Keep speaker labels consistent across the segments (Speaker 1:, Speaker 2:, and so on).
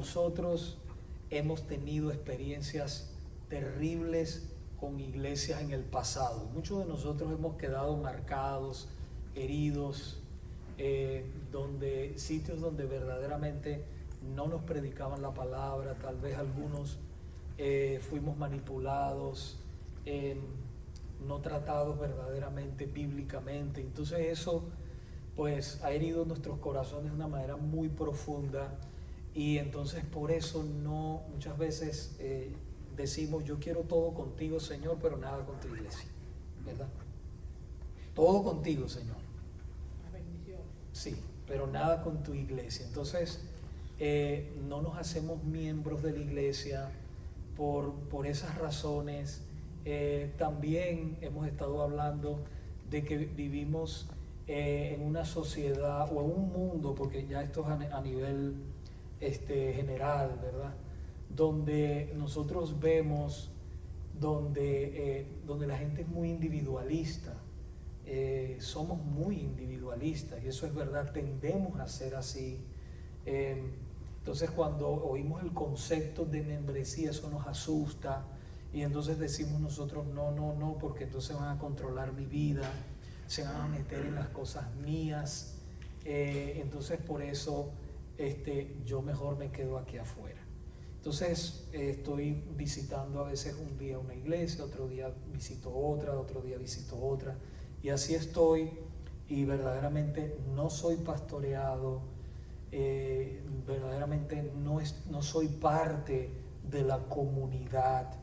Speaker 1: nosotros hemos tenido experiencias terribles con iglesias en el pasado. Muchos de nosotros hemos quedado marcados, heridos, sitios donde verdaderamente no nos predicaban la palabra, tal vez algunos fuimos manipulados, no tratados verdaderamente bíblicamente. Entonces eso pues ha herido nuestros corazones de una manera muy profunda, y entonces por eso muchas veces decimos: yo quiero todo contigo, Señor, pero nada con tu iglesia, ¿verdad? Todo contigo, Señor. Sí, pero nada con tu iglesia. Entonces no nos hacemos miembros de la iglesia por esas razones. También hemos estado hablando de que vivimos en una sociedad o en un mundo, porque ya esto es a nivel general, ¿verdad? Donde nosotros vemos donde la gente es muy individualista. Somos muy individualistas, y eso es verdad, tendemos a ser así. Entonces cuando oímos el concepto de membresía, eso nos asusta, y entonces decimos nosotros: no, porque entonces van a controlar mi vida, se van a meter en las cosas mías, entonces por eso yo mejor me quedo aquí afuera. Entonces estoy visitando a veces un día una iglesia, otro día visito otra, otro día visito otra, y así estoy, y verdaderamente no soy pastoreado, verdaderamente no soy parte de la comunidad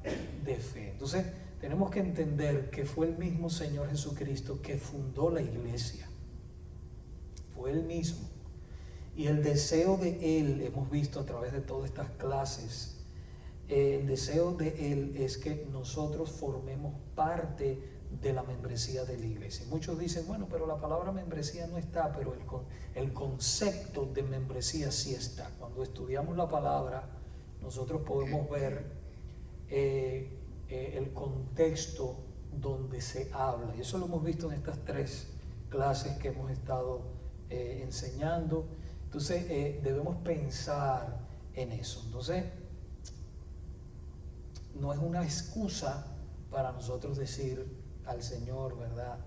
Speaker 1: de fe. Entonces tenemos que entender que fue el mismo Señor Jesucristo que fundó la iglesia, fue Él mismo, y el deseo de Él, hemos visto a través de todas estas clases, el deseo de Él es que nosotros formemos parte de la membresía de la iglesia. Muchos dicen: bueno, pero la palabra membresía no está, pero el concepto de membresía sí está. Cuando estudiamos la palabra, nosotros podemos ver el contexto donde se habla, y eso lo hemos visto en estas 3 clases que hemos estado enseñando. Entonces debemos pensar en eso. Entonces no es una excusa para nosotros decir al Señor, ¿verdad?,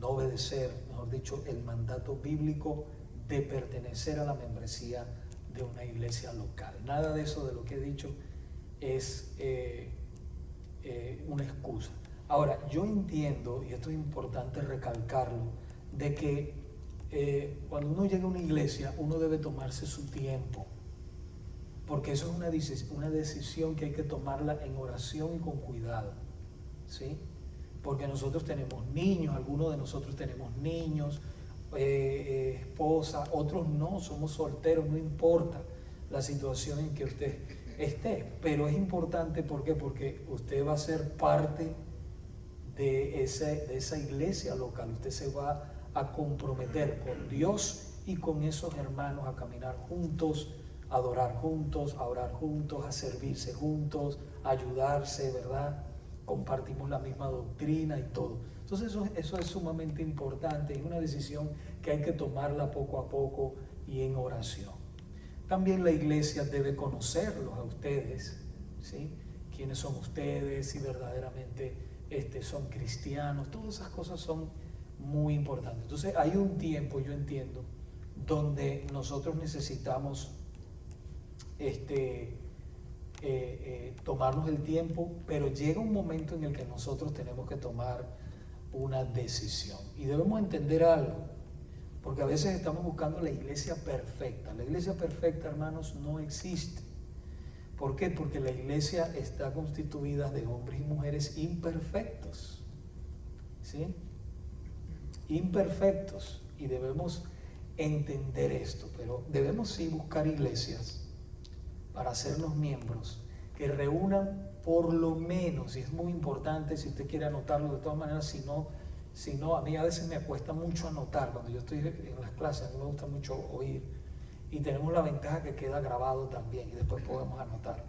Speaker 1: no obedecer, mejor dicho, el mandato bíblico de pertenecer a la membresía de una iglesia local. Nada de eso de lo que he dicho es una excusa. Ahora, yo entiendo, y esto es importante recalcarlo, de que cuando uno llega a una iglesia, uno debe tomarse su tiempo, porque eso es una decisión que hay que tomarla en oración y con cuidado, ¿sí? Porque nosotros tenemos niños, algunos de nosotros tenemos niños, esposa, otros no, somos solteros, no importa la situación en que usted esté, pero es importante. ¿Por qué? Porque usted va a ser parte de esa iglesia local, usted se va a comprometer con Dios y con esos hermanos a caminar juntos, a adorar juntos, a orar juntos, a servirse juntos, a ayudarse, ¿verdad? Compartimos la misma doctrina y todo. Entonces eso es sumamente importante, es una decisión que hay que tomarla poco a poco y en oración. También la iglesia debe conocerlos a ustedes, ¿sí? ¿Quiénes son ustedes? Si verdaderamente son cristianos, todas esas cosas son muy importantes. Entonces hay un tiempo, yo entiendo, donde nosotros necesitamos tomarnos el tiempo, pero llega un momento en el que nosotros tenemos que tomar una decisión, y debemos entender algo, porque a veces estamos buscando la iglesia perfecta. La iglesia perfecta, hermanos, no existe. ¿Por qué? Porque la iglesia está constituida de hombres y mujeres imperfectos, ¿sí? Imperfectos, y debemos entender esto, pero debemos sí buscar iglesias para hacernos miembros que reúnan por lo menos, y es muy importante, si usted quiere anotarlo de todas maneras, si no, a mí a veces me cuesta mucho anotar cuando yo estoy en las clases, a mí me gusta mucho oír, y tenemos la ventaja que queda grabado también y después podemos anotar.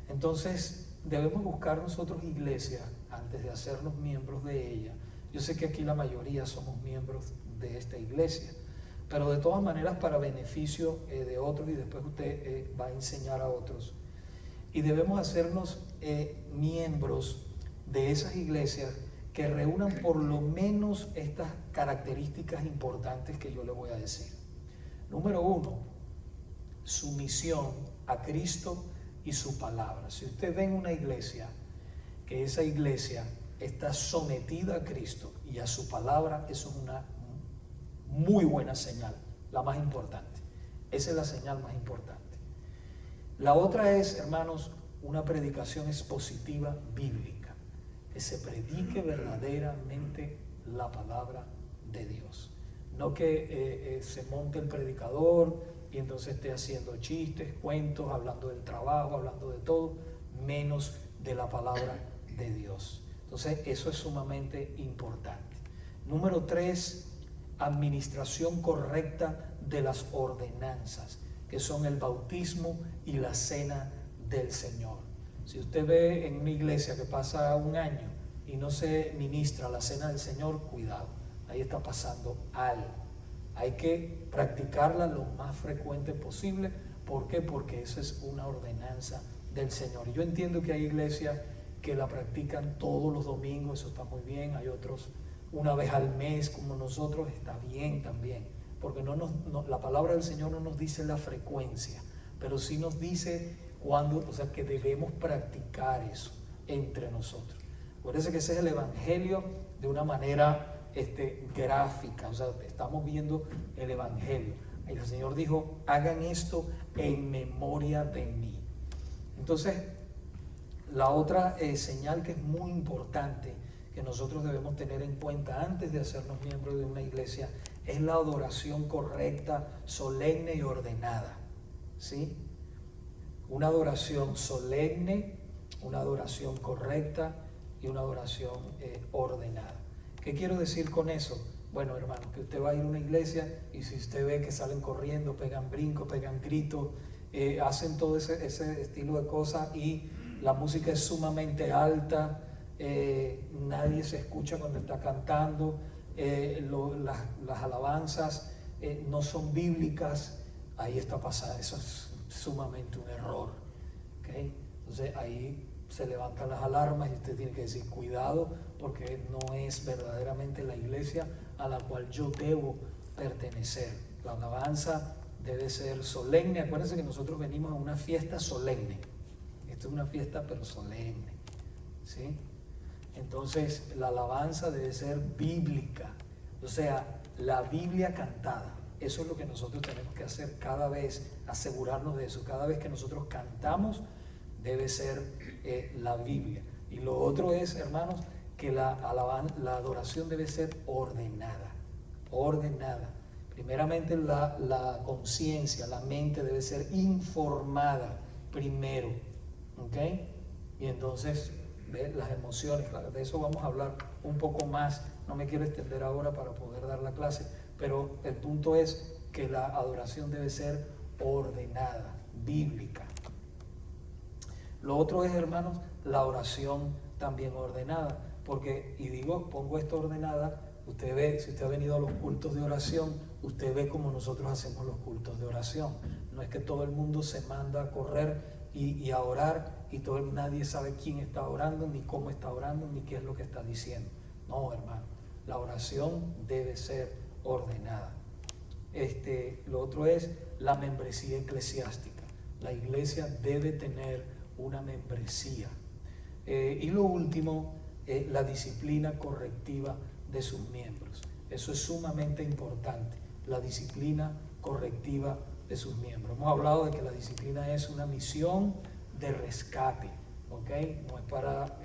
Speaker 1: Entonces debemos buscar nosotros iglesias antes de hacernos miembros de ella. Yo sé que aquí la mayoría somos miembros de esta iglesia, pero de todas maneras para beneficio de otros, y después usted va a enseñar a otros. Y debemos hacernos miembros de esas iglesias que reúnan por lo menos estas características importantes que yo le voy a decir. Número 1, sumisión a Cristo y su palabra. Si usted ve en una iglesia que esa iglesia está sometida a Cristo y a su palabra, eso es una muy buena señal, la más importante. Esa es la señal más importante. La otra es, hermanos, una predicación expositiva bíblica, que se predique verdaderamente la palabra de Dios. No que se monte el predicador y entonces esté haciendo chistes, cuentos, hablando del trabajo, hablando de todo, menos de la palabra de Dios. Entonces, eso es sumamente importante. Número 3, administración correcta de las ordenanzas, que son el bautismo y la cena del Señor. Si usted ve en una iglesia que pasa un año y no se ministra la cena del Señor, cuidado, ahí está pasando algo. Hay que practicarla lo más frecuente posible. ¿Por qué? Porque esa es una ordenanza del Señor. Y yo entiendo que hay iglesias que la practican todos los domingos, eso está muy bien. Hay otros una vez al mes como nosotros, está bien también, porque la palabra del Señor no nos dice la frecuencia, pero sí nos dice cuándo, o sea, que debemos practicar eso entre nosotros. Acuérdense que ese es el evangelio de una manera gráfica, o sea, estamos viendo el evangelio. Y el Señor dijo, hagan esto en memoria de mí. Entonces, la otra señal que es muy importante que nosotros debemos tener en cuenta antes de hacernos miembros de una iglesia es la adoración correcta, solemne y ordenada, ¿sí? Una adoración solemne, una adoración correcta y una adoración ordenada. ¿Qué quiero decir con eso? Bueno, hermano, que usted va a ir a una iglesia y si usted ve que salen corriendo, pegan brincos, pegan gritos, hacen todo ese estilo de cosas y la música es sumamente alta, nadie se escucha cuando está cantando, las alabanzas no son bíblicas, ahí está pasando, eso es sumamente un error, ¿okay? Entonces ahí se levantan las alarmas y usted tiene que decir cuidado, porque no es verdaderamente la iglesia a la cual yo debo pertenecer. La alabanza debe ser solemne. Acuérdense que nosotros venimos a una fiesta solemne. Esto es una fiesta pero solemne, ¿sí? Entonces la alabanza debe ser bíblica, o sea, la Biblia cantada. Eso es lo que nosotros tenemos que hacer cada vez, asegurarnos de eso. Cada vez que nosotros cantamos debe ser la Biblia. Y lo otro es, hermanos, que la adoración debe ser ordenada. Primeramente la conciencia, la mente debe ser informada primero, ¿ok? Y entonces las emociones, claro, de eso vamos a hablar un poco más, no me quiero extender ahora para poder dar la clase, pero el punto es que la adoración debe ser ordenada, bíblica. Lo otro es, hermanos, la oración también ordenada, porque, y digo, pongo esto ordenada, usted ve, si usted ha venido a los cultos de oración, usted ve cómo nosotros hacemos los cultos de oración. No es que todo el mundo se manda a correr y a orar y nadie sabe quién está orando, ni cómo está orando, ni qué es lo que está diciendo. No, hermano, la oración debe ser ordenada. Lo otro es la membresía eclesiástica. La iglesia debe tener una membresía. Y lo último, la disciplina correctiva de sus miembros. Eso es sumamente importante, la disciplina correctiva de sus miembros. Hemos hablado de que la disciplina es una misión de rescate, ¿ok? No es para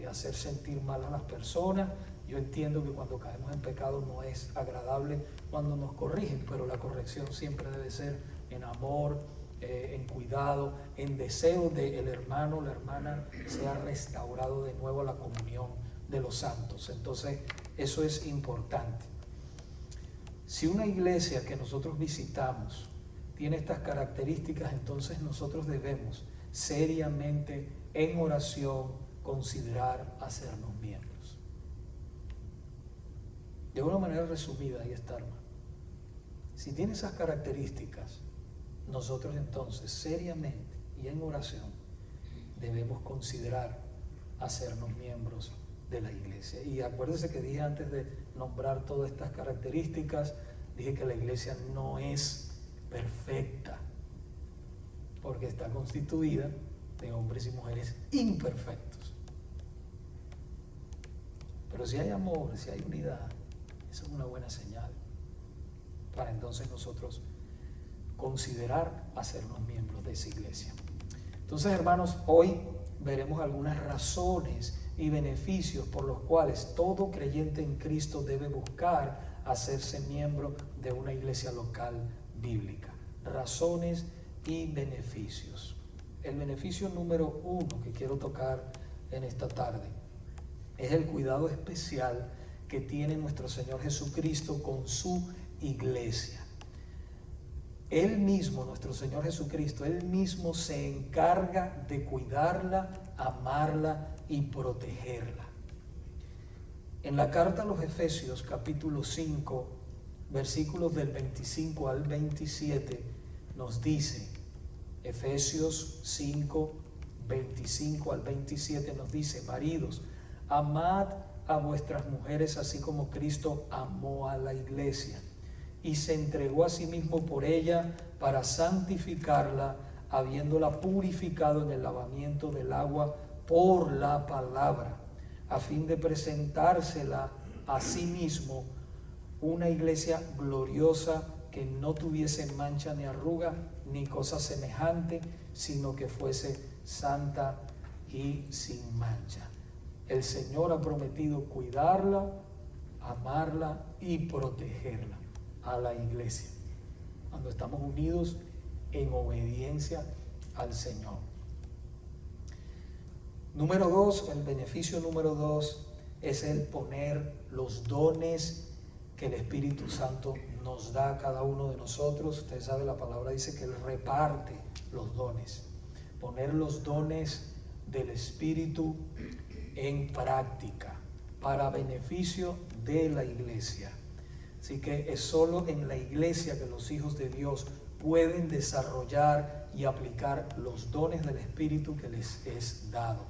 Speaker 1: hacer sentir mal a las personas. Yo entiendo que cuando caemos en pecado no es agradable cuando nos corrigen, pero la corrección siempre debe ser en amor, en cuidado, en deseo de que el hermano o la hermana sea restaurado de nuevo a la comunión de los santos. Entonces, eso es importante. Si una iglesia que nosotros visitamos tiene estas características, entonces nosotros debemos seriamente en oración considerar hacernos miembros. De una manera resumida, ahí está, hermano. Si tiene esas características, nosotros entonces seriamente y en oración debemos considerar hacernos miembros de la iglesia. Y acuérdese que dije antes de nombrar todas estas características, dije que la iglesia no es perfecta, porque está constituida de hombres y mujeres imperfectos. Pero si hay amor, si hay unidad, eso es una buena señal para entonces nosotros considerar hacernos miembros de esa iglesia. Entonces, hermanos, hoy veremos algunas razones y beneficios por los cuales todo creyente en Cristo debe buscar hacerse miembro de una iglesia local bíblica. Razones y beneficios. El beneficio número 1 que quiero tocar en esta tarde es el cuidado especial que tiene nuestro Señor Jesucristo con su iglesia. Él mismo, nuestro Señor Jesucristo, Él mismo se encarga de cuidarla, amarla y protegerla. En la carta a los Efesios, capítulo 5, versículos del 25 al 27, nos dice, Efesios 5, 25 al 27 nos dice, maridos, amad a vuestras mujeres así como Cristo amó a la iglesia y se entregó a sí mismo por ella para santificarla, habiéndola purificado en el lavamiento del agua por la palabra, a fin de presentársela a sí mismo una iglesia gloriosa que no tuviese mancha ni arruga ni cosa semejante, sino que fuese santa y sin mancha. El Señor ha prometido cuidarla, amarla y protegerla a la iglesia cuando estamos unidos en obediencia al Señor. Número 2, el beneficio número 2 es el poner los dones que el Espíritu Santo nos da a cada uno de nosotros. Usted sabe, la palabra dice que Él reparte los dones. Poner los dones del Espíritu en práctica para beneficio de la iglesia. Así que es solo en la iglesia que los hijos de Dios pueden desarrollar y aplicar los dones del Espíritu que les es dado.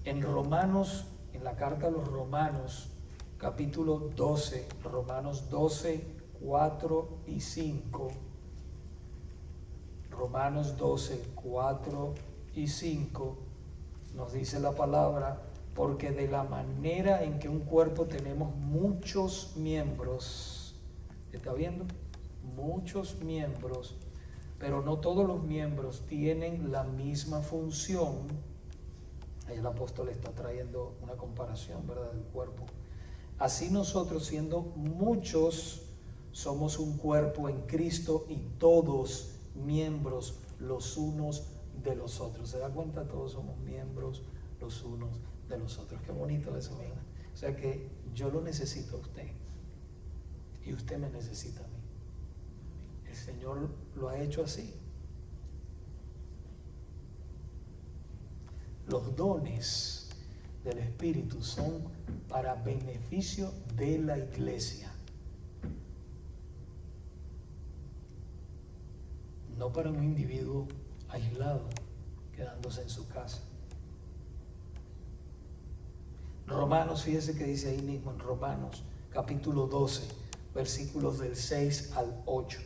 Speaker 1: En Romanos, en la carta a los Romanos, capítulo 12, Romanos 12, 4 y 5, Romanos 12, 4 y 5, nos dice la palabra, porque de la manera en que un cuerpo tenemos muchos miembros, ¿está viendo? Muchos miembros, pero no todos los miembros tienen la misma función. Ahí el apóstol está trayendo una comparación, ¿verdad?, del cuerpo. Así nosotros, siendo muchos, somos un cuerpo en Cristo y todos miembros los unos de los otros. ¿Se da cuenta? Todos somos miembros los unos de los otros. Qué bonito eso, ¿verdad? O sea que yo lo necesito a usted y usted me necesita a mí. El Señor lo ha hecho así. Los dones del Espíritu son para beneficio de la iglesia, no para un individuo aislado quedándose en su casa. Romanos, fíjese que dice ahí mismo en Romanos capítulo 12, versículos del 6 al 8.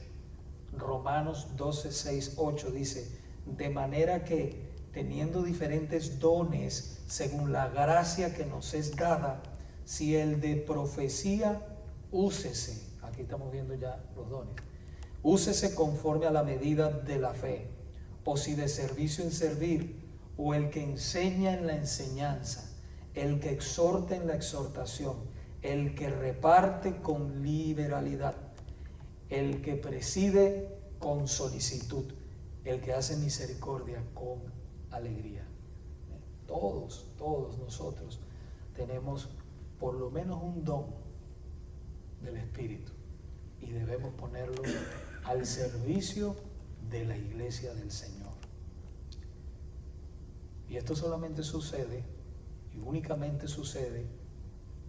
Speaker 1: Romanos 12, 6, 8 dice, de manera que teniendo diferentes dones según la gracia que nos es dada, si el de profecía, úsese, aquí estamos viendo ya los dones, úsese conforme a la medida de la fe, o si de servicio en servir, o el que enseña en la enseñanza, el que exhorta en la exhortación, el que reparte con liberalidad, el que preside con solicitud, el que hace misericordia con alegría. Todos nosotros tenemos por lo menos un don del Espíritu y debemos ponerlo al servicio de la iglesia del Señor. Y esto solamente sucede y únicamente sucede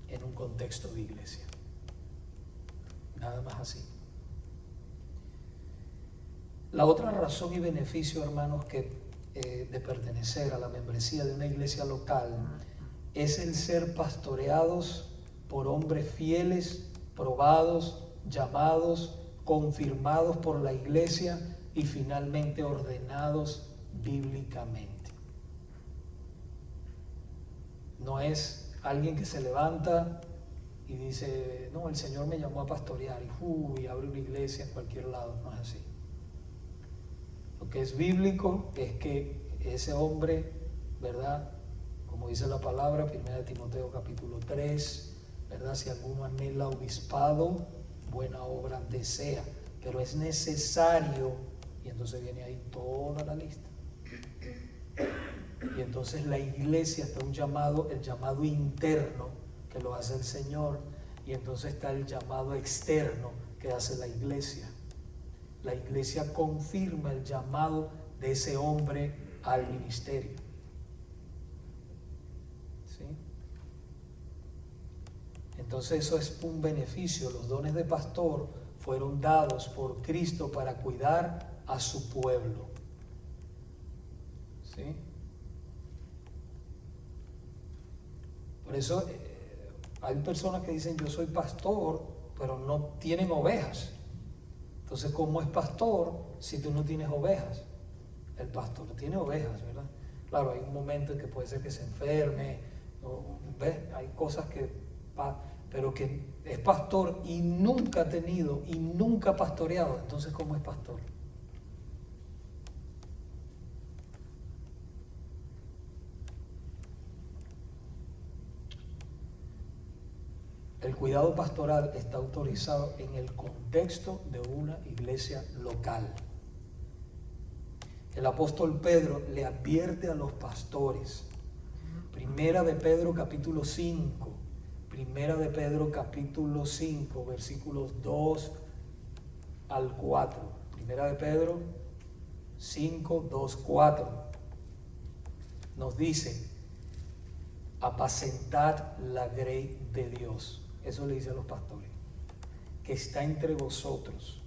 Speaker 1: en un contexto de iglesia. Nada más así. La otra razón y beneficio, hermanos, de pertenecer a la membresía de una iglesia local es el ser pastoreados por hombres fieles, probados, llamados, confirmados por la iglesia y finalmente ordenados bíblicamente. No es alguien que se levanta y dice, no, el Señor me llamó a pastorear y abre una iglesia en cualquier lado. No es así. Lo que es bíblico es que ese hombre, ¿verdad? Como dice la palabra, 1 Timoteo capítulo 3, ¿verdad? Si alguno anhela obispado, buena obra desea, pero es necesario, y entonces viene ahí toda la lista. Y entonces la iglesia está el llamado interno que lo hace el Señor, y entonces está el llamado externo que hace la iglesia. La iglesia confirma el llamado de ese hombre al ministerio. ¿Sí? Entonces eso es un beneficio. Los dones de pastor fueron dados por Cristo para cuidar a su pueblo. ¿Sí? Por eso hay personas que dicen yo soy pastor, pero no tienen ovejas. Entonces, ¿cómo es pastor si tú no tienes ovejas? El pastor tiene ovejas, ¿verdad? Claro, hay un momento en que puede ser que se enferme, ¿ves? Hay cosas pero que es pastor y nunca ha tenido y nunca ha pastoreado. Entonces, ¿cómo es pastor? El cuidado pastoral está autorizado en el contexto de una iglesia local. El apóstol Pedro le advierte a los pastores. Primera de Pedro capítulo 5, versículos 2 al 4. Primera de Pedro 5, 2, 4. Nos dice, apacentad la grey de Dios. Eso le dice a los pastores, que está entre vosotros,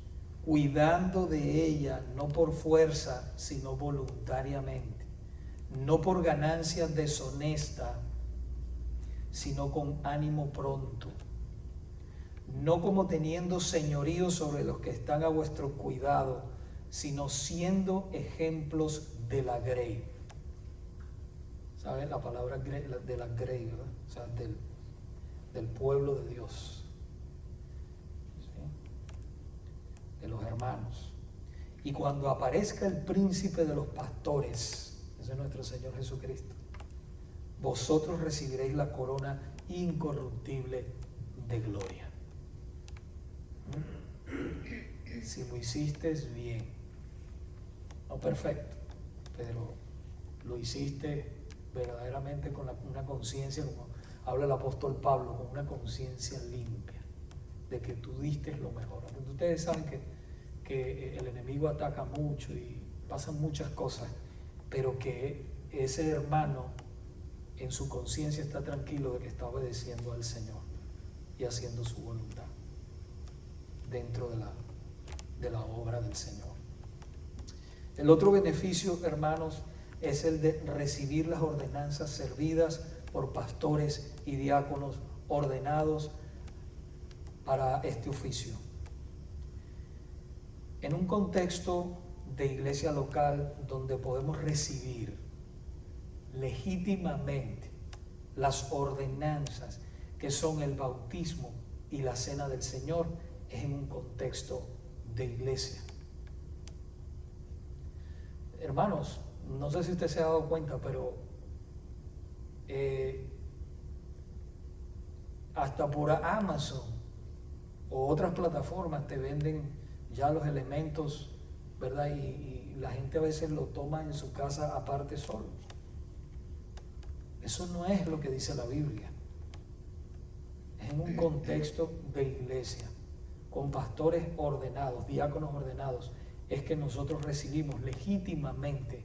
Speaker 1: cuidando de ella, no por fuerza, sino voluntariamente, no por ganancia deshonesta, sino con ánimo pronto, no como teniendo señorío sobre los que están a vuestro cuidado, sino siendo ejemplos de la grey. ¿Saben la palabra de la grey, verdad? O sea, del pueblo de Dios, ¿sí? De los hermanos. Y cuando aparezca el príncipe de los pastores, ese es nuestro Señor Jesucristo, vosotros recibiréis la corona incorruptible de gloria. Si lo hiciste bien, no perfecto, pero lo hiciste verdaderamente con una conciencia, como habla el apóstol Pablo, con una conciencia limpia de que tú diste lo mejor. Ustedes saben que el enemigo ataca mucho y pasan muchas cosas, pero que ese hermano en su conciencia está tranquilo de que está obedeciendo al Señor y haciendo su voluntad dentro de la obra del Señor. El otro beneficio, hermanos, es el de recibir las ordenanzas servidas por pastores y diáconos ordenados para este oficio. En un contexto de iglesia local donde podemos recibir legítimamente las ordenanzas que son el bautismo y la cena del Señor, es en un contexto de iglesia. Hermanos, no sé si usted se ha dado cuenta, pero hasta por Amazon o otras plataformas te venden ya los elementos, ¿verdad? Y la gente a veces lo toma en su casa aparte solo. Eso no es lo que dice la Biblia. Es en un contexto de iglesia, con pastores ordenados, diáconos ordenados, es que nosotros recibimos legítimamente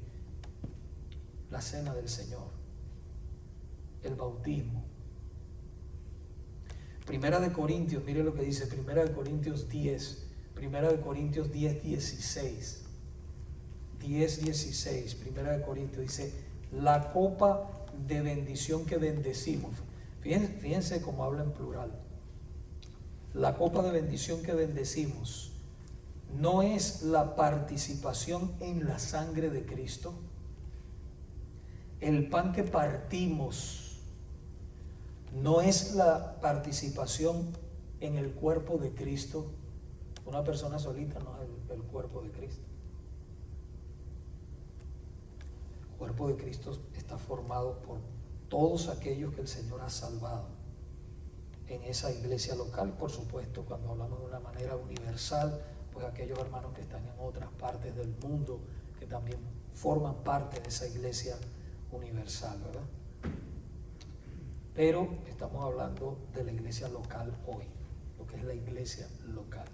Speaker 1: la cena del Señor, el bautismo. Primera de Corintios, mire lo que dice Primera de Corintios 10, 16. 10:16, Primera de Corintios, dice, la copa de bendición que bendecimos. Fíjense cómo habla en plural. La copa de bendición que bendecimos no es la participación en la sangre de Cristo. El pan que partimos no es la participación en el cuerpo de Cristo. Una persona solita no es el cuerpo de Cristo. El cuerpo de Cristo está formado por todos aquellos que el Señor ha salvado en esa iglesia local. Por supuesto, cuando hablamos de una manera universal, pues aquellos hermanos que están en otras partes del mundo que también forman parte de esa iglesia universal, ¿verdad? Pero estamos hablando de la iglesia local hoy, lo que es la iglesia local.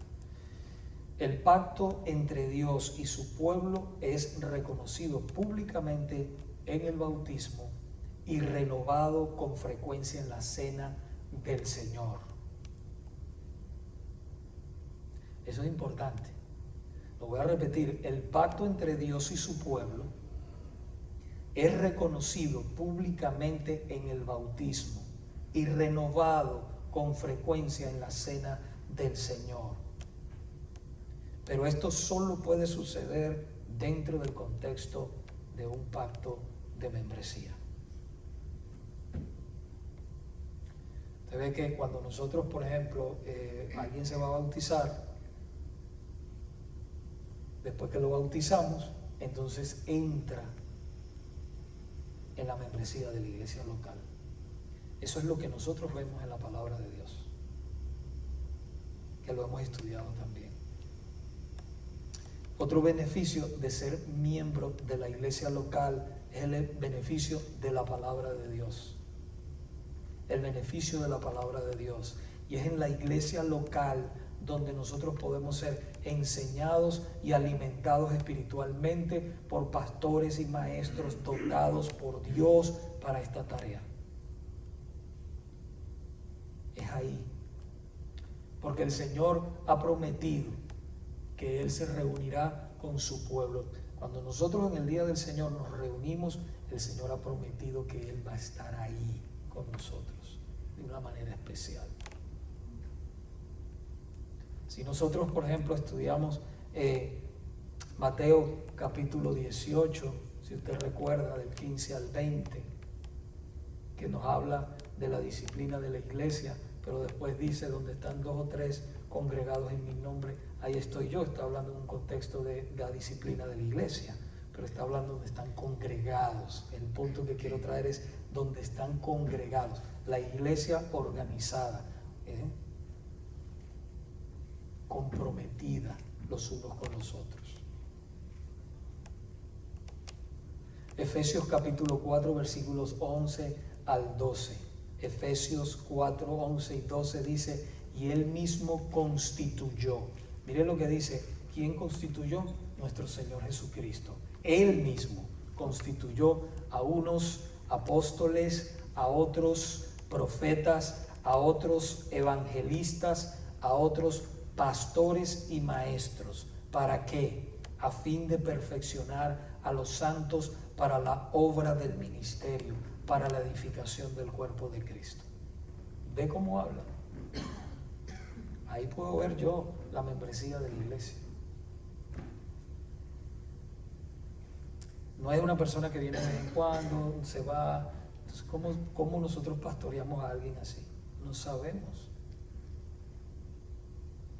Speaker 1: El pacto entre Dios y su pueblo es reconocido públicamente en el bautismo y renovado con frecuencia en la cena del Señor. Eso es importante. Lo voy a repetir. El pacto entre Dios y su pueblo es reconocido públicamente en el bautismo y renovado con frecuencia en la cena del Señor. Pero esto solo puede suceder dentro del contexto de un pacto de membresía. Usted ve que cuando nosotros, por ejemplo, alguien se va a bautizar, después que lo bautizamos, entonces entra en la membresía de la iglesia local. Eso es lo que nosotros vemos en la palabra de Dios, que lo hemos estudiado también. Otro beneficio de ser miembro de la iglesia local es el beneficio de la palabra de Dios. El beneficio de la palabra de Dios. Y es en la iglesia local donde nosotros podemos ser enseñados y alimentados espiritualmente por pastores y maestros dotados por Dios para esta tarea. Es ahí. Porque el Señor ha prometido que Él se reunirá con su pueblo. Cuando nosotros en el día del Señor nos reunimos, el Señor ha prometido que Él va a estar ahí con nosotros de una manera especial. Si nosotros, por ejemplo, estudiamos Mateo capítulo 18, si usted recuerda, del 15 al 20, que nos habla de la disciplina de la iglesia, pero después dice, donde están 2 o 3 congregados en mi nombre, ahí estoy yo. Está hablando en un contexto de la disciplina de la iglesia, pero está hablando donde están congregados. El punto que quiero traer es donde están congregados, la iglesia organizada, comprometida los unos con los otros. Efesios capítulo 4 versículos 11 al 12. Efesios 4, 11 y 12 dice, y Él mismo constituyó. Mire lo que dice, ¿quién constituyó? Nuestro Señor Jesucristo. Él mismo constituyó a unos apóstoles, a otros profetas, a otros evangelistas, a otros pastores y maestros. ¿Para qué? A fin de perfeccionar a los santos para la obra del ministerio, para la edificación del cuerpo de Cristo. ¿Ve cómo habla? Ahí puedo ver yo la membresía de la iglesia. No es una persona que viene de vez en cuando, se va. Entonces, ¿cómo nosotros pastoreamos a alguien así? No sabemos.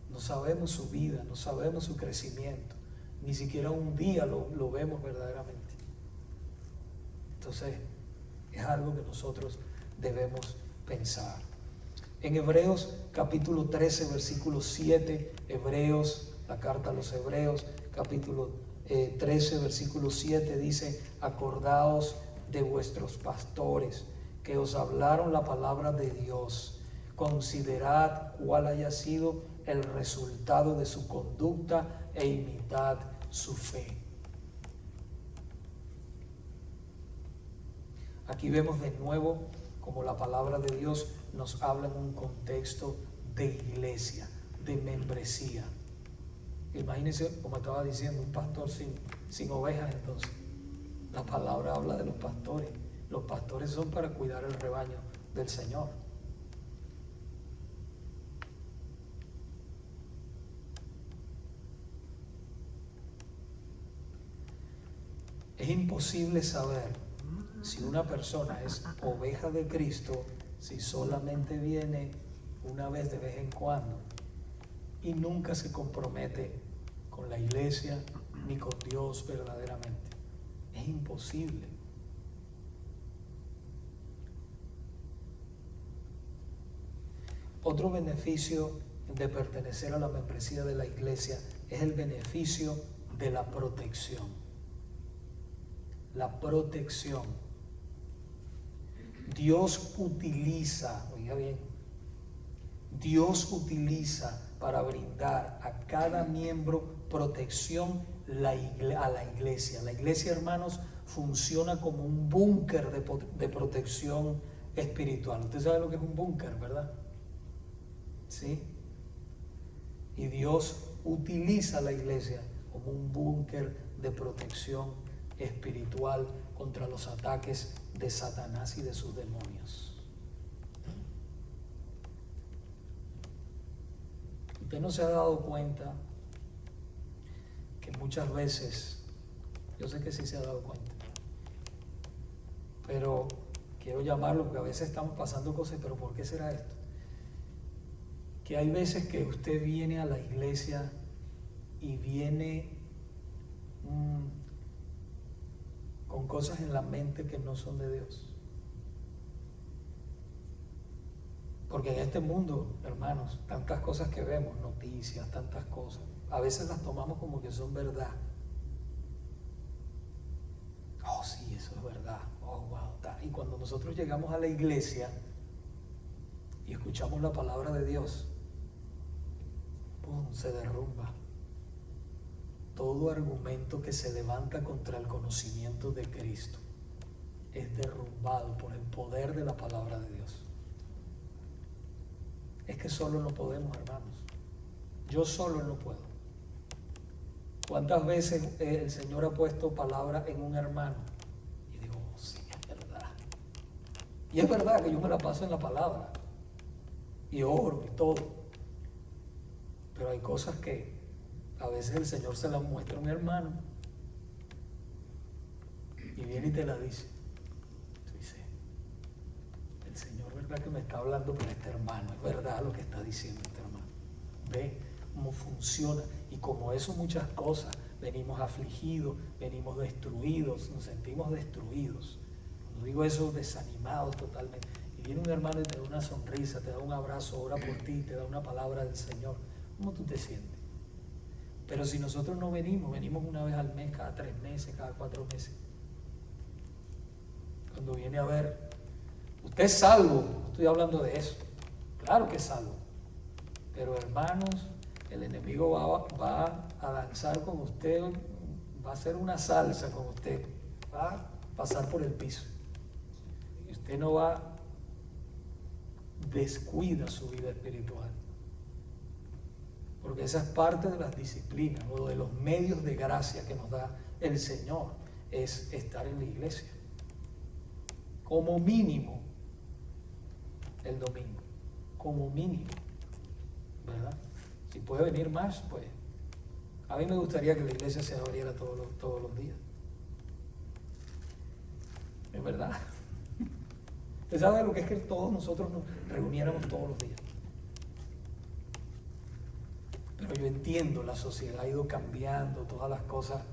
Speaker 1: No sabemos su vida, no sabemos su crecimiento. Ni siquiera un día lo vemos verdaderamente. Entonces, es algo que nosotros debemos pensar. En Hebreos capítulo 13, versículo 7, Hebreos, la carta a los Hebreos, capítulo 13, versículo 7, dice, acordaos de vuestros pastores que os hablaron la palabra de Dios. Considerad cuál haya sido el resultado de su conducta e imitad su fe. Aquí vemos de nuevo como la palabra de Dios nos habla en un contexto de iglesia, de membresía. Imagínense, como estaba diciendo, un pastor sin ovejas. Entonces la palabra habla de los pastores. Los pastores son para cuidar el rebaño del Señor. Es imposible saber si una persona es oveja de Cristo si solamente viene una vez de vez en cuando y nunca se compromete con la iglesia ni con Dios verdaderamente. Es imposible. Otro beneficio de pertenecer a la membresía de la iglesia es el beneficio de la protección. La protección. Dios utiliza, oiga bien, Dios utiliza para brindar a cada miembro protección a la iglesia. La iglesia, hermanos, funciona como un búnker de protección espiritual. Usted sabe lo que es un búnker, ¿verdad? ¿Sí? Y Dios utiliza a la iglesia como un búnker de protección espiritual contra los ataques de Satanás y de sus demonios. Usted no se ha dado cuenta que muchas veces, yo sé que sí se ha dado cuenta, pero quiero llamarlo porque a veces estamos pasando cosas, pero ¿por qué será esto? Que hay veces que usted viene a la iglesia y viene con cosas en la mente que no son de Dios. Porque en este mundo, hermanos, tantas cosas que vemos, noticias, tantas cosas, a veces las tomamos como que son verdad. Oh, sí, eso es verdad. Oh, wow. Y cuando nosotros llegamos a la iglesia y escuchamos la palabra de Dios, ¡pum!, se derrumba. Todo argumento que se levanta contra el conocimiento de Cristo es derrumbado por el poder de la palabra de Dios. Es que solo no podemos, hermanos. Yo solo no puedo. ¿Cuántas veces el Señor ha puesto palabra en un hermano? Y digo, oh, sí, es verdad. Y es verdad que yo me la paso en la palabra. Y oro y todo. Pero hay cosas que a veces el Señor se las muestra a un hermano. Y viene y te la dice. Tú dices, el Señor, ¿verdad que me está hablando con este hermano? Es verdad lo que está diciendo este hermano. Ve cómo funciona. Y como eso muchas cosas, venimos afligidos, venimos destruidos, nos sentimos destruidos. Cuando digo eso, desanimados totalmente. Y viene un hermano y te da una sonrisa, te da un abrazo, ora por ti, te da una palabra del Señor. ¿Cómo tú te sientes? Pero si nosotros no venimos una vez al mes, cada 3 meses, cada 4 meses. Cuando viene a ver, usted es salvo, no estoy hablando de eso. Claro que es salvo. Pero hermanos, el enemigo va a danzar con usted, va a hacer una salsa con usted, va a pasar por el piso. Y usted no va, descuida su vida espiritual. Porque esa es parte de las disciplinas o de los medios de gracia que nos da el Señor, es estar en la iglesia. Como mínimo, el domingo. Como mínimo. ¿Verdad? Si puede venir más, pues. A mí me gustaría que la iglesia se abriera todos los días. Es verdad. Usted sabe lo que es que todos nosotros nos reuniéramos todos los días. Pero yo entiendo, la sociedad ha ido cambiando, todas las cosas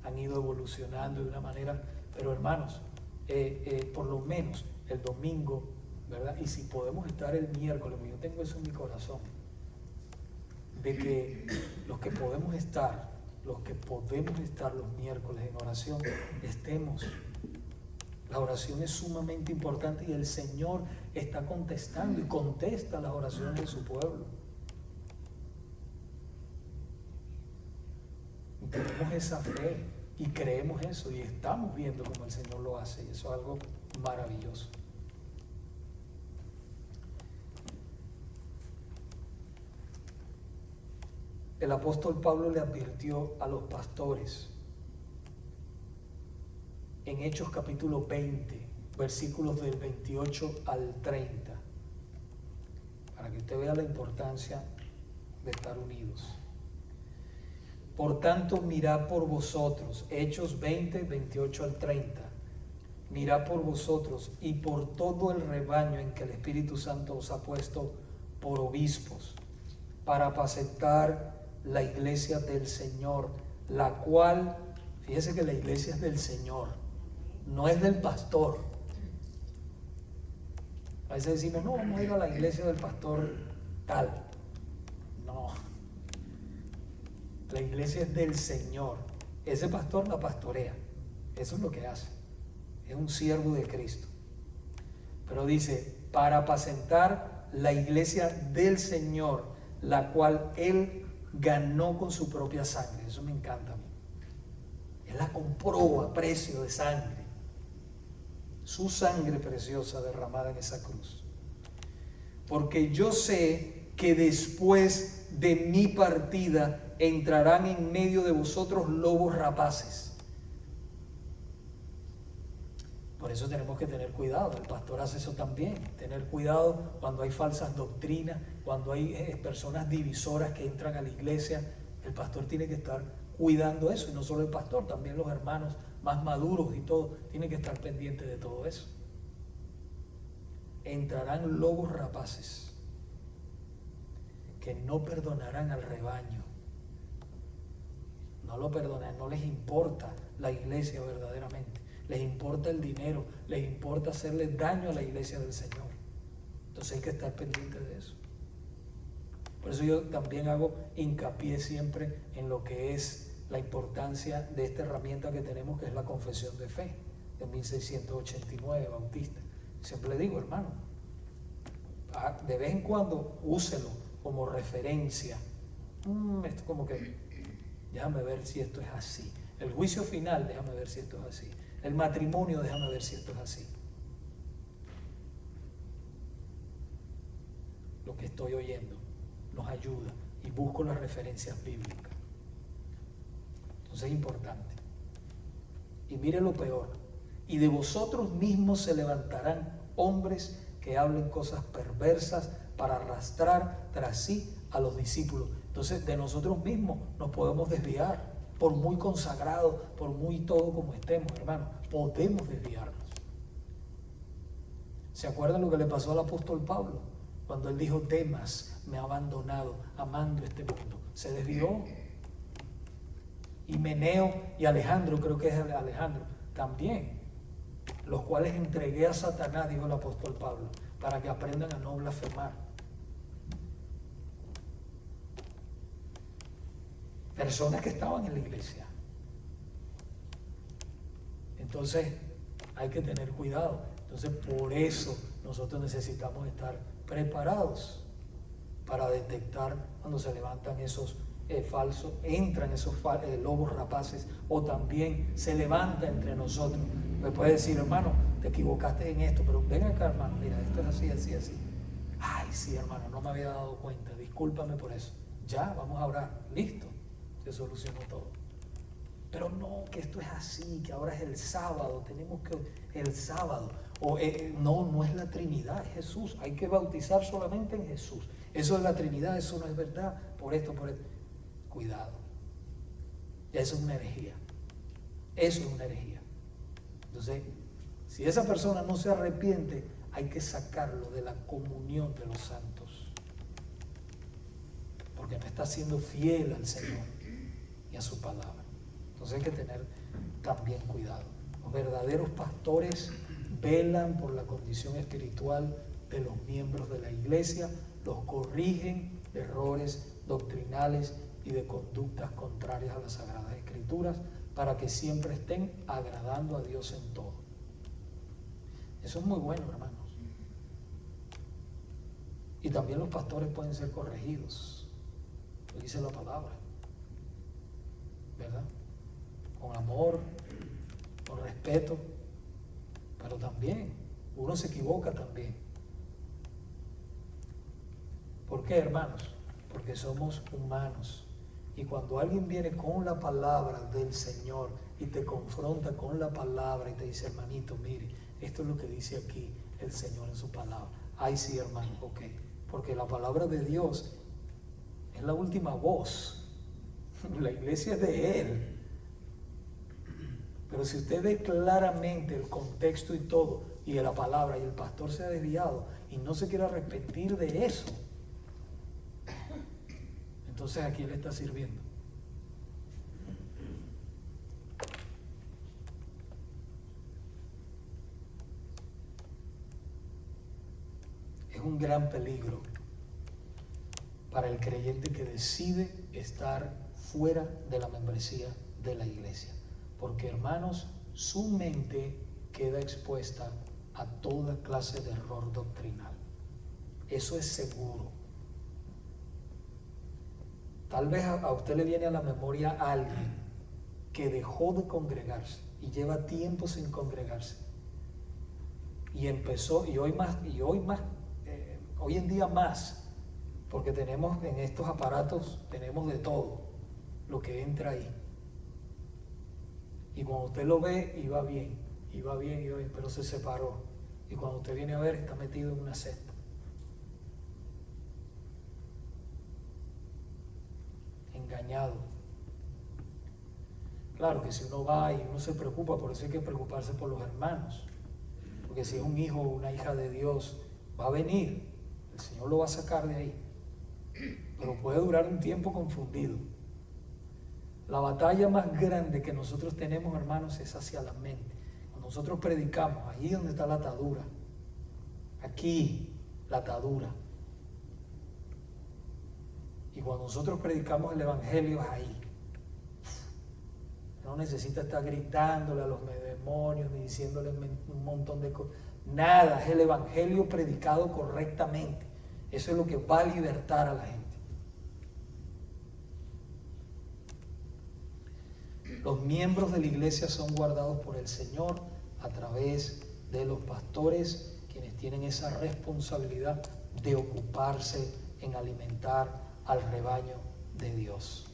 Speaker 1: han ido evolucionando de una manera, pero hermanos, por lo menos el domingo, ¿verdad? Y si podemos estar el miércoles, porque yo tengo eso en mi corazón, de que los que podemos estar los miércoles en oración, estemos. La oración es sumamente importante y el Señor está contestando y contesta las oraciones de su pueblo. Tenemos esa fe y creemos eso y estamos viendo cómo el Señor lo hace, y eso es algo maravilloso. el apóstol Pablo le advirtió a los pastores en Hechos capítulo 20, versículos del 28 al 30, para que usted vea la importancia de estar unidos. Por tanto, mirad por vosotros, Hechos 20, 28 al 30, mirad por vosotros y por todo el rebaño en que el Espíritu Santo os ha puesto por obispos, para apacentar la iglesia del Señor, la cual, fíjese que la iglesia es del Señor, no es del pastor. A veces decimos, no, vamos a ir a la iglesia del pastor tal. No, la iglesia es del Señor. Ese pastor la pastorea, eso es lo que hace, es un siervo de Cristo. Pero dice, para apacentar la iglesia del Señor, la cual Él ganó con su propia sangre. Eso me encanta a mí. Él la compró a precio de sangre. Su sangre preciosa derramada en esa cruz. Porque yo sé que después de mi partida entrarán en medio de vosotros lobos rapaces. Por eso tenemos que tener cuidado. El pastor hace eso también. Tener cuidado cuando hay falsas doctrinas, cuando hay personas divisoras que entran a la iglesia. El pastor tiene que estar cuidando eso. Y no solo el pastor, también los hermanos más maduros y todo, tienen que estar pendientes de todo eso. Entrarán lobos rapaces que no perdonarán al rebaño. No lo perdonan, no les importa la iglesia verdaderamente. Les importa el dinero, les importa hacerle daño a la iglesia del Señor. Entonces hay que estar pendiente de eso. Por eso yo también hago hincapié siempre en lo que es la importancia de esta herramienta que tenemos, que es la confesión de fe de 1689, bautista. Siempre le digo, hermano, de vez en cuando úselo como referencia. Esto como que, déjame ver si esto es así. El juicio final, déjame ver si esto es así. El matrimonio, déjame ver si esto es así. Lo que estoy oyendo nos ayuda y busco las referencias bíblicas. Entonces es importante. Y mire lo peor. Y de vosotros mismos se levantarán hombres que hablen cosas perversas para arrastrar tras sí a los discípulos. Entonces de nosotros mismos nos podemos desviar. Por muy consagrados, por muy todo como estemos, hermano, podemos desviarnos. ¿Se acuerdan lo que le pasó al apóstol Pablo? Cuando él dijo, Demas me ha abandonado, amando este mundo. Se desvió. Y Meneo y Alejandro, creo que es Alejandro, también, los cuales entregué a Satanás, dijo el apóstol Pablo, para que aprendan a no blasfemar. Personas que estaban en la iglesia. Entonces hay que tener cuidado. Entonces por eso nosotros necesitamos estar preparados para detectar cuando se levantan esos falsos, entran esos lobos rapaces, o también se levanta entre nosotros. Me puede decir, hermano, te equivocaste en esto, pero ven acá, hermano, mira, esto es así, así, así. Ay, sí, hermano, no me había dado cuenta, discúlpame por eso. Ya, vamos a orar, listo. Se solucionó todo. Pero no, que esto es así, que ahora es el sábado, tenemos que el sábado, o no es la Trinidad, es Jesús, hay que bautizar solamente en Jesús. Eso es la Trinidad, eso no es verdad, por esto. Cuidado. Ya eso es una herejía. Eso es una herejía. Entonces, si esa persona no se arrepiente, hay que sacarlo de la comunión de los santos, porque no está siendo fiel al Señor y a su palabra. Entonces hay que tener también cuidado. Los verdaderos pastores velan por la condición espiritual de los miembros de la iglesia, los corrigen de errores doctrinales y de conductas contrarias a las Sagradas Escrituras, para que siempre estén agradando a Dios en todo. Eso es muy bueno, hermanos. Y también los pastores pueden ser corregidos, lo dice la palabra, ¿verdad? Con amor, con respeto, pero también uno se equivoca también. ¿Por qué, hermanos? Porque somos humanos Y cuando alguien viene con la palabra del Señor y te confronta con la palabra y te dice, hermanito, mire, esto es lo que dice aquí el Señor en su palabra. Ay, sí, hermano, ok. Porque la palabra de Dios es la última voz. La iglesia es de Él. Pero si usted ve claramente el contexto y todo, y de la palabra, y el pastor se ha desviado, y no se quiere arrepentir de eso, entonces ¿a quién le está sirviendo? Es un gran peligro para el creyente que decide estar fuera de la membresía de la iglesia. Porque, hermanos, su mente queda expuesta a toda clase de error doctrinal. Eso es seguro. Tal vez a usted le viene a la memoria a alguien que dejó de congregarse y lleva tiempo sin congregarse. Y empezó, hoy en día más, porque tenemos en estos aparatos, tenemos de todo lo que entra ahí. Y cuando usted lo ve, iba bien, pero se separó. Y cuando usted viene a ver, está metido en una secta. Engañado. Claro que si uno va y uno se preocupa, por eso hay que preocuparse por los hermanos. Porque si es un hijo o una hija de Dios, va a venir. El Señor lo va a sacar de ahí. Pero puede durar un tiempo confundido. La batalla más grande que nosotros tenemos, hermanos, es hacia la mente. Cuando nosotros predicamos, ahí es donde está la atadura. Aquí, la atadura. Y cuando nosotros predicamos el evangelio, es ahí. No necesita estar gritándole a los demonios, ni diciéndole un montón de cosas. Nada, es el evangelio predicado correctamente. Eso es lo que va a libertar a la gente. Los miembros de la iglesia son guardados por el Señor a través de los pastores, quienes tienen esa responsabilidad de ocuparse en alimentar al rebaño de Dios.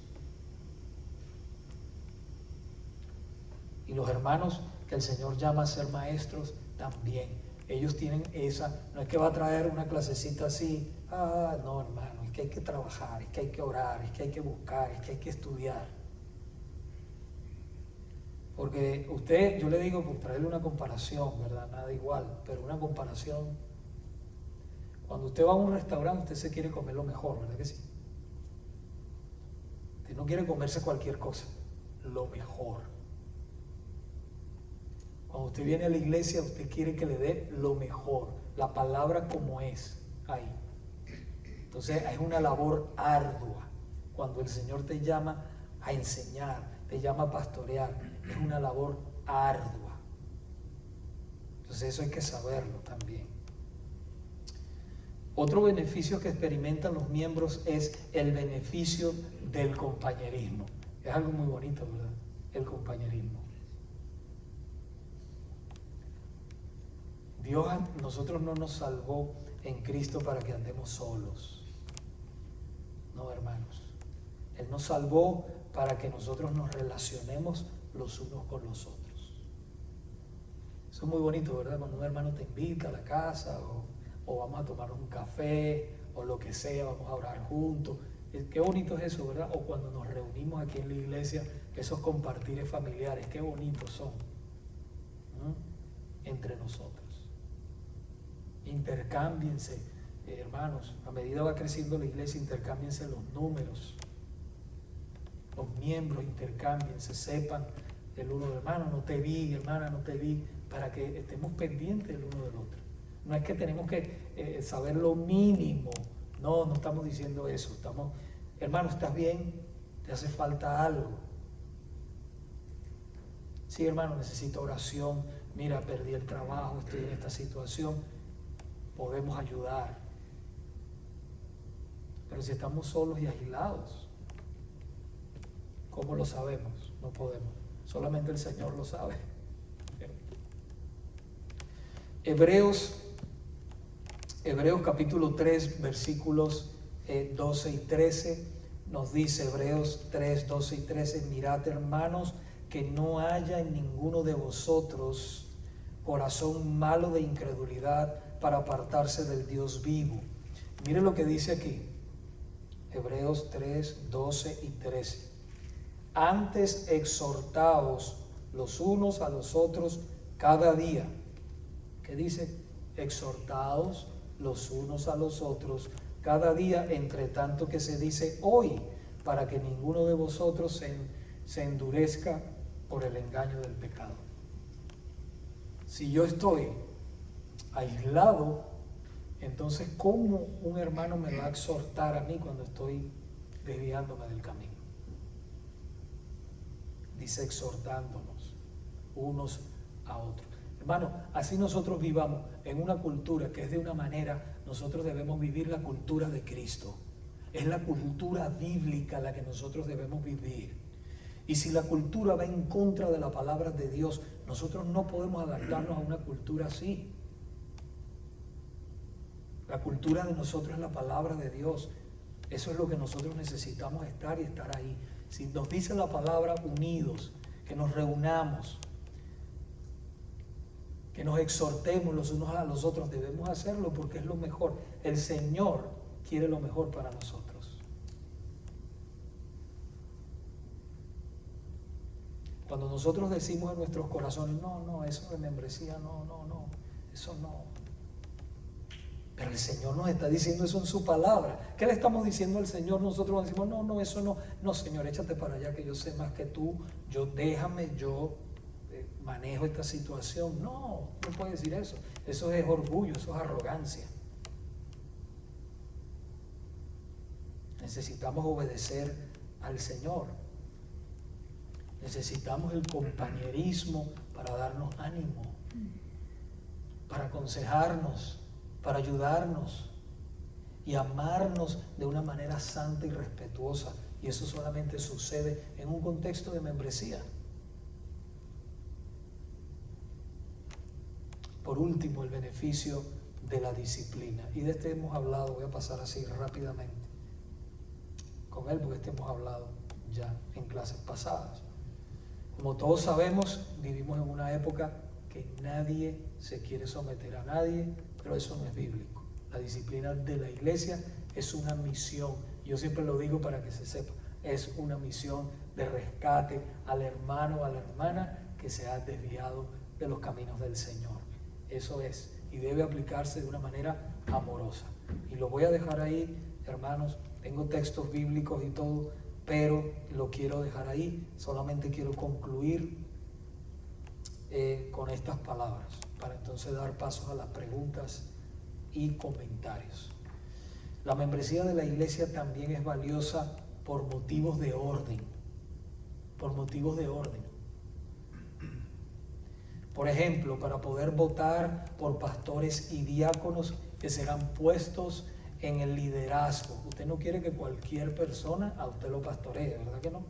Speaker 1: Y los hermanos que el Señor llama a ser maestros también. Ellos tienen esa, no es que va a traer una clasecita así, no, hermano, es que hay que trabajar, es que hay que orar, es que hay que buscar, es que hay que estudiar. Porque usted, yo le digo, por traerle una comparación, ¿verdad? Nada igual, pero una comparación. Cuando usted va a un restaurante, usted se quiere comer lo mejor, ¿verdad que sí? Usted no quiere comerse cualquier cosa, lo mejor. Cuando usted viene a la iglesia, usted quiere que le dé lo mejor, la palabra como es, ahí. Entonces es una labor ardua. Cuando el Señor te llama a enseñar, te llama a pastorear, es una labor ardua. Entonces eso hay que saberlo también. Otro beneficio que experimentan los miembros es el beneficio del compañerismo. Es algo muy bonito, ¿verdad? El compañerismo. Dios a nosotros no nos salvó en Cristo para que andemos solos. No, hermanos. Él nos salvó para que nosotros nos relacionemos los unos con los otros. Eso es muy bonito, ¿verdad? Cuando un hermano te invita a la casa o vamos a tomar un café o lo que sea, vamos a orar juntos. Qué bonito es eso, ¿verdad? O cuando nos reunimos aquí en la iglesia, esos compartires familiares, qué bonitos son, ¿no? Entre nosotros. Intercámbiense, hermanos, a medida va creciendo la iglesia, intercámbiense los números. Los miembros intercámbiense, sepan el uno del hermano, no te vi, hermana, no te vi, para que estemos pendientes el uno del otro. No es que tenemos que saber lo mínimo, no estamos diciendo eso, estamos, hermano, ¿estás bien? ¿Te hace falta algo? Sí, hermano, necesito oración, mira, perdí el trabajo, estoy en esta situación, podemos ayudar. Pero si estamos solos y aislados, ¿cómo lo sabemos? No podemos. Solamente el Señor lo sabe. Hebreos capítulo 3, versículos 12 y 13 nos dice Hebreos 3, 12 y 13, mirad hermanos, que no haya en ninguno de vosotros corazón malo de incredulidad para apartarse del Dios vivo. Mire lo que dice aquí, Hebreos 3, 12 y 13. Antes exhortaos los unos a los otros cada día. ¿Qué dice? Exhortaos los unos a los otros cada día, entre tanto que se dice hoy, para que ninguno de vosotros se endurezca por el engaño del pecado. Si yo estoy aislado, entonces ¿cómo un hermano me va a exhortar a mí cuando estoy desviándome del camino? Dice exhortándonos unos a otros. Hermano, así nosotros vivamos en una cultura que es de una manera, nosotros debemos vivir la cultura de Cristo. Es la cultura bíblica la que nosotros debemos vivir. Y si la cultura va en contra de la palabra de Dios, nosotros no podemos adaptarnos a una cultura así. La cultura de nosotros es la palabra de Dios. Eso es lo que nosotros necesitamos estar y estar ahí. Si nos dice la palabra unidos, que nos reunamos, que nos exhortemos los unos a los otros, debemos hacerlo porque es lo mejor. El Señor quiere lo mejor para nosotros. Cuando nosotros decimos en nuestros corazones, no, eso de membresía, no, eso no. Pero el Señor nos está diciendo eso en su palabra. ¿Qué le estamos diciendo al Señor? Nosotros decimos, no, eso no. No, Señor, échate para allá que yo sé más que tú. Yo manejo esta situación. No puede decir eso. Eso es orgullo, eso es arrogancia. Necesitamos obedecer al Señor. Necesitamos el compañerismo para darnos ánimo, para aconsejarnos, para ayudarnos y amarnos de una manera santa y respetuosa. Y eso solamente sucede en un contexto de membresía. Por último, el beneficio de la disciplina. Y de este hemos hablado, voy a pasar así rápidamente con él, porque hemos hablado ya en clases pasadas. Como todos sabemos, vivimos en una época que nadie se quiere someter a nadie, pero eso no es bíblico. La disciplina de la iglesia es una misión. Yo siempre lo digo para que se sepa. Es una misión de rescate al hermano o a la hermana que se ha desviado de los caminos del Señor. Eso es, y debe aplicarse de una manera amorosa. Y lo voy a dejar ahí, hermanos. Tengo textos bíblicos y todo, pero lo quiero dejar ahí. Solamente quiero concluir con estas palabras, para entonces dar paso a las preguntas y comentarios. La membresía de la iglesia también es valiosa por motivos de orden. Por motivos de orden. Por ejemplo, para poder votar por pastores y diáconos que serán puestos en el liderazgo. Usted no quiere que cualquier persona a usted lo pastoree, ¿verdad que no?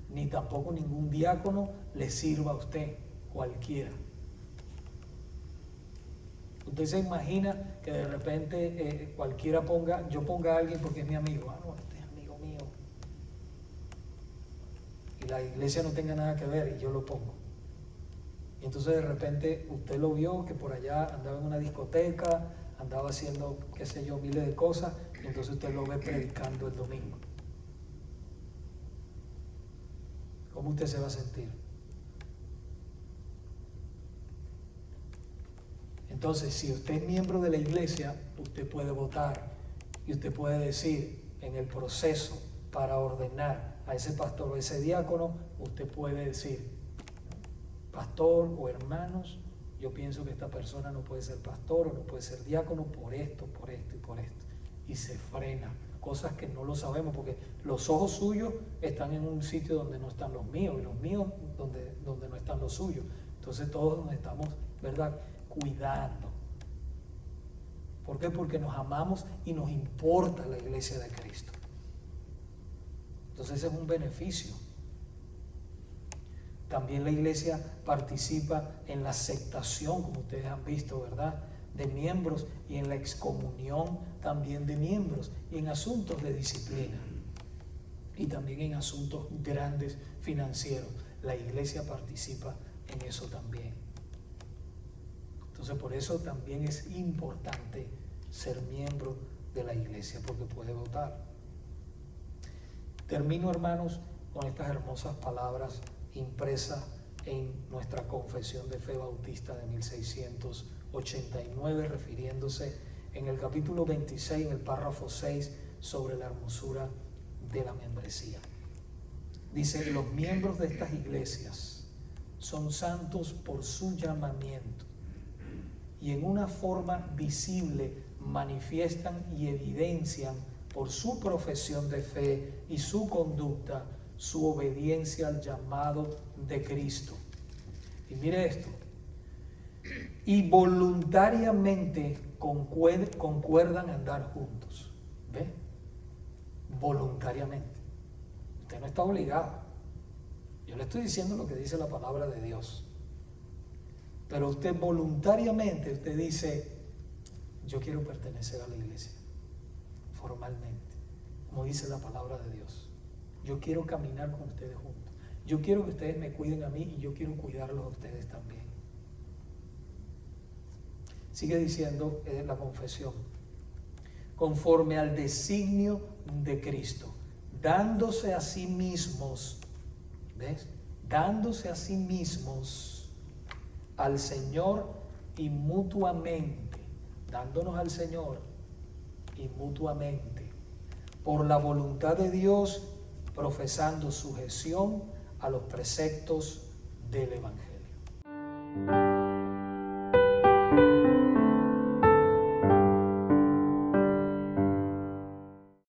Speaker 1: Ni tampoco ningún diácono le sirva a usted, cualquiera. Usted se imagina que de repente cualquiera yo ponga a alguien porque es mi amigo. No, este es amigo mío. Y la iglesia no tenga nada que ver y yo lo pongo. Y entonces de repente usted lo vio que por allá andaba en una discoteca, andaba haciendo, qué sé yo, miles de cosas, y entonces usted lo ve predicando el domingo. ¿Cómo usted se va a sentir? Entonces, si usted es miembro de la iglesia, usted puede votar y usted puede decir en el proceso para ordenar a ese pastor o ese diácono, usted puede decir, pastor o hermanos, yo pienso que esta persona no puede ser pastor o no puede ser diácono por esto y por esto. Y se frena, cosas que no lo sabemos porque los ojos suyos están en un sitio donde no están los míos y los míos donde no están los suyos. Entonces todos nos estamos, ¿verdad?, cuidando. ¿Por qué? Porque nos amamos y nos importa la iglesia de Cristo. Entonces ese es un beneficio. También la iglesia participa en la aceptación, como ustedes han visto, ¿verdad?, de miembros, y en la excomunión también de miembros, y en asuntos de disciplina. y también en asuntos grandes financieros. La iglesia participa en eso también. Entonces, por eso también es importante ser miembro de la iglesia, porque puede votar. Termino, hermanos, con estas hermosas palabras impresas en nuestra Confesión de Fe Bautista de 1689, refiriéndose en el capítulo 26, en el párrafo 6, sobre la hermosura de la membresía. Dice: los miembros de estas iglesias son santos por su llamamiento y en una forma visible manifiestan y evidencian por su profesión de fe y su conducta su obediencia al llamado de Cristo. Y mire esto: y voluntariamente concuerdan andar juntos. ¿Ve? Voluntariamente. Usted no está obligado. Yo le estoy diciendo lo que dice la palabra de Dios. Pero usted voluntariamente, usted dice: yo quiero pertenecer a la iglesia, formalmente, como dice la palabra de Dios. Yo quiero caminar con ustedes juntos. Yo quiero que ustedes me cuiden a mí y yo quiero cuidarlos a ustedes también. Sigue diciendo la confesión: conforme al designio de Cristo, dándose a sí mismos, ¿ves? Dándose a sí mismos al Señor y mutuamente, dándonos al Señor y mutuamente, por la voluntad de Dios, profesando sujeción a los preceptos del Evangelio.